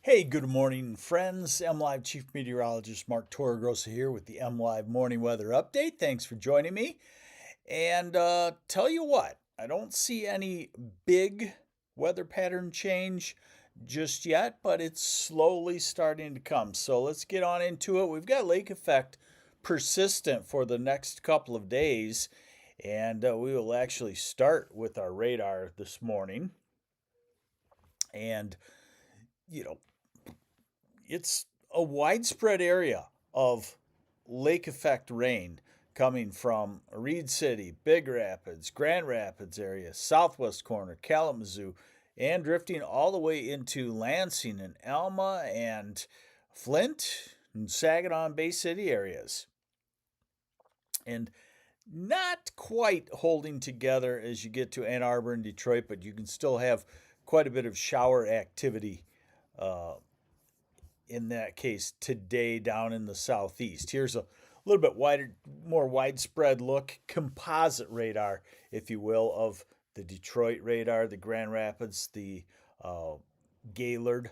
Hey, good morning, friends. MLive Chief Meteorologist Mark Torregrossa here with the MLive Morning Weather Update. Thanks for joining me. And tell you what, I don't see any big weather pattern change just yet, but it's slowly starting to come. So let's get on into it. We've got lake effect persistent for the next couple of days, and we will actually start with our radar this morning. And, you know, it's a widespread area of lake effect rain coming from Reed City, Big Rapids, Grand Rapids area, southwest corner, Kalamazoo, and drifting all the way into Lansing and Alma and Flint and Saginaw and Bay City areas. And not quite holding together as you get to Ann Arbor and Detroit, but you can still have quite a bit of shower activity uh, in that case today down in the southeast. Here's a little bit wider, more widespread look, composite radar, if you will, of the Detroit radar, the Grand Rapids, the uh, Gaylord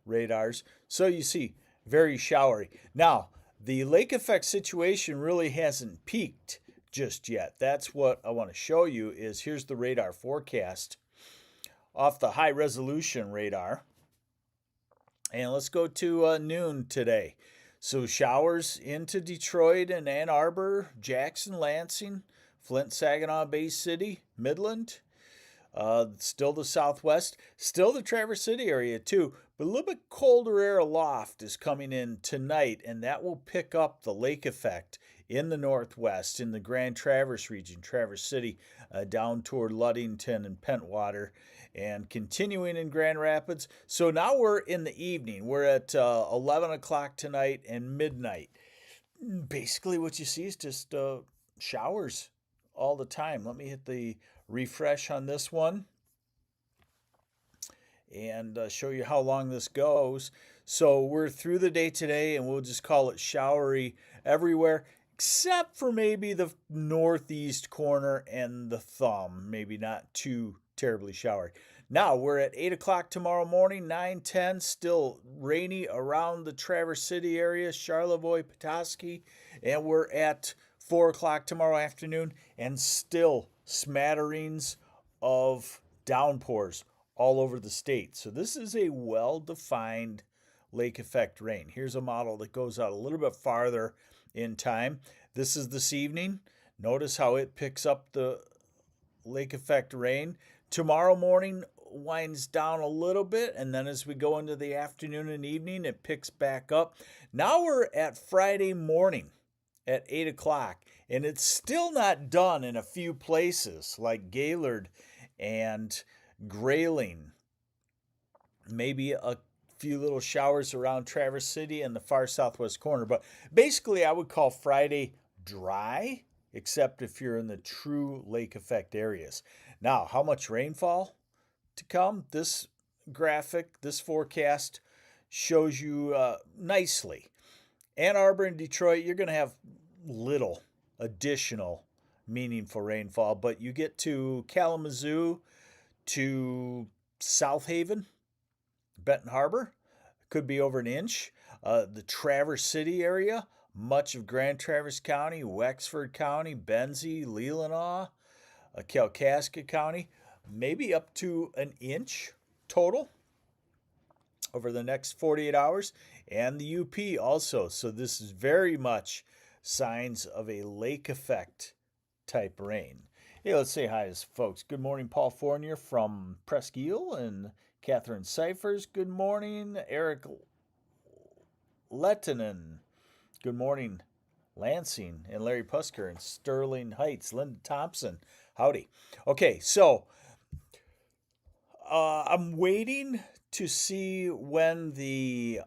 radars. So you see, very showery. Now, the lake effect situation really hasn't peaked just yet. That's what I want to show you is here's the radar forecast off the high resolution radar. And let's go to noon today. So showers into Detroit and Ann Arbor, Jackson, Lansing, Flint, Saginaw, Bay City, Midland. Still the southwest, still the Traverse City area too, but a little bit colder air aloft is coming in tonight, and that will pick up the lake effect in the northwest, in the Grand Traverse region, Traverse City, down toward Ludington and Pentwater, and continuing in Grand Rapids. So now we're in the evening. We're at 11 o'clock tonight and midnight. Basically, what you see is just showers all the time. Let me hit the refresh on this one and show you how long this goes. So we're through the day today, and we'll just call it showery everywhere except for maybe the northeast corner and the thumb. Maybe not too terribly showery. Now we're at 8 o'clock tomorrow morning, 9:10, still rainy around the Traverse City area, Charlevoix, Petoskey, and we're at 4 o'clock tomorrow afternoon, and still smatterings of downpours all over the state. So this is a well-defined lake effect rain. Here's a model that goes out a little bit farther in time. This is this evening. Notice how it picks up the lake effect rain. Tomorrow morning winds down a little bit, and then as we go into the afternoon and evening, it picks back up. Now we're at Friday morning at 8 o'clock, and it's still not done in a few places like Gaylord and Grayling. Maybe a few little showers around Traverse City and the far southwest corner. But basically, I would call Friday dry, except if you're in the true lake effect areas. Now, how much rainfall to come? This graphic, this forecast shows you nicely. Ann Arbor and Detroit, you're going to have little additional meaningful rainfall, but you get to Kalamazoo, to South Haven, Benton Harbor, could be over an inch. The Traverse City area, much of Grand Traverse County, Wexford County, Benzie, Leelanau, Kalkaska County, maybe up to an inch total over the next 48 hours, and the UP also. So this is very much signs of a lake effect type rain. Hey, let's say hi to folks. Good morning, Paul Fournier from Presque-Isle and Catherine Cyphers. Good morning, Eric Lettinen. Good morning, Lansing and Larry Pusker in Sterling Heights. Linda Thompson. Howdy. Okay, so I'm waiting to see when the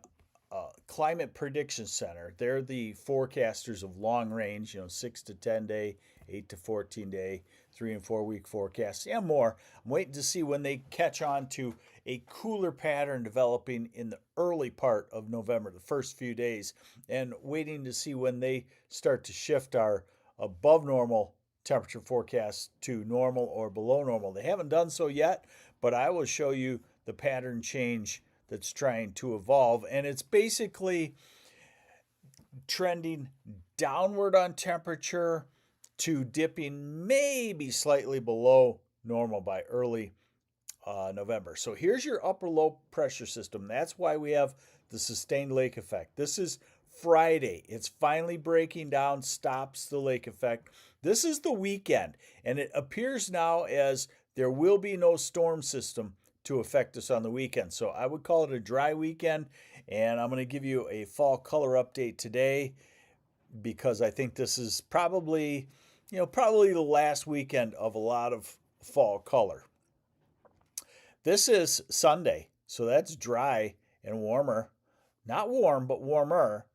Climate Prediction Center, they're the forecasters of long range, 6 to 10 day, 8 to 14 day, 3 and 4 week forecasts, and more. I'm waiting to see when they catch on to a cooler pattern developing in the early part of November, the first few days, and waiting to see when they start to shift our above normal temperature forecast to normal or below normal. They haven't done so yet, but I will show you the pattern change that's trying to evolve. And it's basically trending downward on temperature to dipping maybe slightly below normal by early November. So here's your upper low pressure system. That's why we have the sustained lake effect. This is Friday. It's finally breaking down, stops the lake effect. This is the weekend, and it appears now as there will be no storm system to affect us on the weekend. So I would call it a dry weekend, and I'm going to give you a fall color update today because I think this is probably the last weekend of a lot of fall color. This is Sunday, so that's dry and warmer. Not warm, but warmer.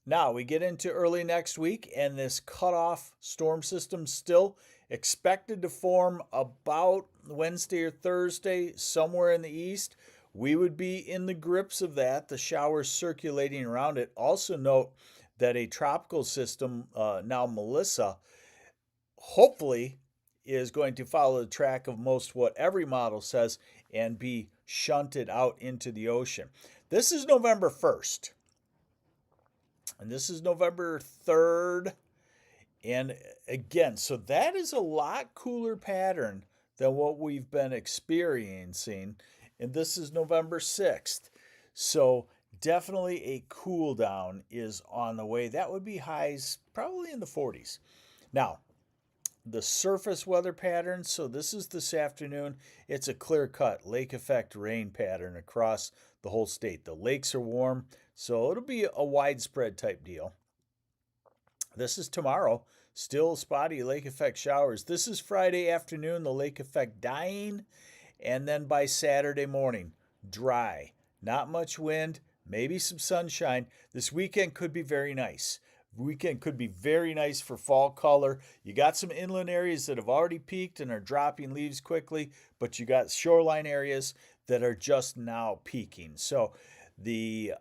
Now we get into early next week, and this cutoff storm system still expected to form about Wednesday or Thursday, somewhere in the east. We would be in the grips of that, the showers circulating around it. Also note that a tropical system, now Melissa, hopefully is going to follow the track of most what every model says and be shunted out into the ocean. This is November 1st. And this is November 3rd. And again, so that is a lot cooler pattern than what we've been experiencing. And this is November 6th. So definitely a cool down is on the way. That would be highs probably in the 40s. Now, the surface weather pattern. So this is this afternoon. It's a clear-cut lake effect rain pattern across the whole state. The lakes are warm, so it'll be a widespread type deal. This is tomorrow. Still spotty lake effect showers. This is Friday afternoon, the lake effect dying. And then by Saturday morning, dry. Not much wind, maybe some sunshine. This weekend could be very nice. Weekend could be very nice for fall color. You got some inland areas that have already peaked and are dropping leaves quickly, but you got shoreline areas that are just now peaking. So the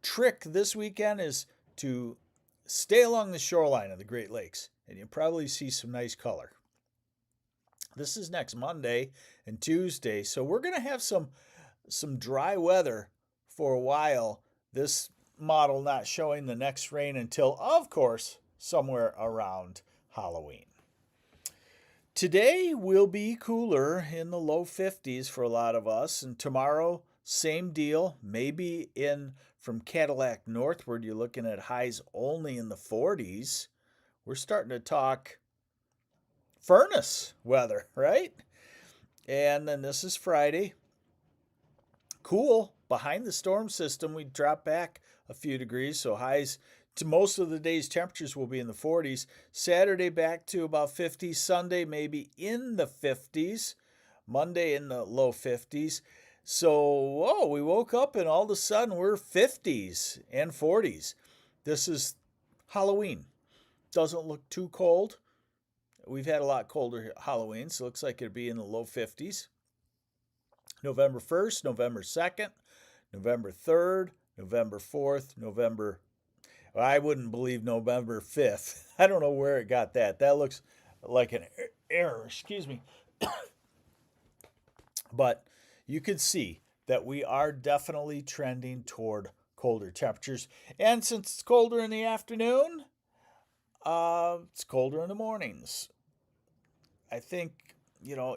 trick this weekend is to stay along the shoreline of the Great Lakes, and you'll probably see some nice color. This is next Monday and Tuesday, so we're going to have some dry weather for a while. This model not showing the next rain until, of course, somewhere around Halloween. Today will be cooler in the low 50s for a lot of us, and tomorrow, same deal. Maybe from Cadillac northward, you're looking at highs only in the 40s. We're starting to talk furnace weather, right? And then this is Friday. Cool. Behind the storm system, we drop back a few degrees, so highs to most of the day's temperatures will be in the 40s. Saturday back to about 50. Sunday maybe in the 50s. Monday in the low 50s. So, we woke up and all of a sudden we're 50s and 40s. This is Halloween. Doesn't look too cold. We've had a lot colder Halloween, so it looks like it'll be in the low 50s. November 1st, November 2nd, November 3rd, November 4th, I wouldn't believe November 5th. I don't know where it got that. That looks like an error, excuse me. But you can see that we are definitely trending toward colder temperatures. And since it's colder in the afternoon, it's colder in the mornings. I think,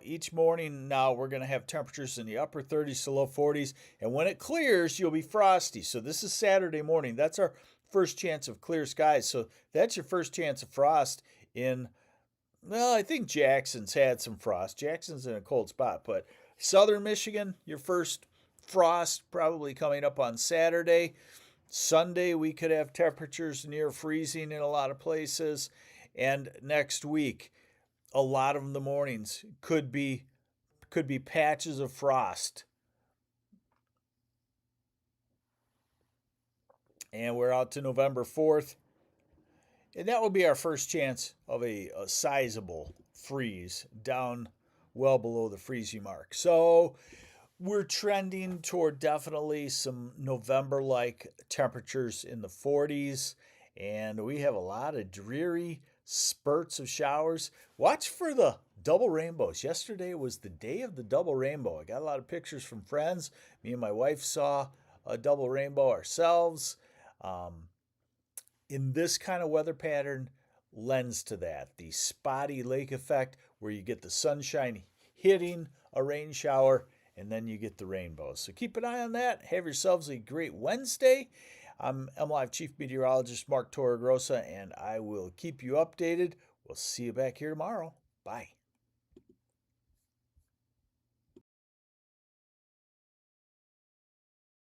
each morning now we're going to have temperatures in the upper 30s to low 40s. And when it clears, you'll be frosty. So this is Saturday morning. That's our first chance of clear skies. So that's your first chance of frost I think Jackson's had some frost. Jackson's in a cold spot, but southern Michigan, your first frost probably coming up on Saturday. Sunday, we could have temperatures near freezing in a lot of places. And next week, a lot of the mornings could be patches of frost. And we're out to November 4th. And that will be our first chance of a sizable freeze down well below the freezing mark. So we're trending toward definitely some November-like temperatures in the 40s. And we have a lot of dreary spurts of showers. Watch for the Double rainbows. Yesterday was the day of the double rainbow. I got a lot of pictures from friends. Me and my wife saw a double rainbow ourselves. Um, in this kind of weather pattern, lends to that. The spotty lake effect, where you get the sunshine hitting a rain shower and then you get the rainbows. So keep an eye on that. Have yourselves a great Wednesday. I'm MLive Chief Meteorologist Mark Torregrossa, and I will keep you updated. We'll see you back here tomorrow. Bye.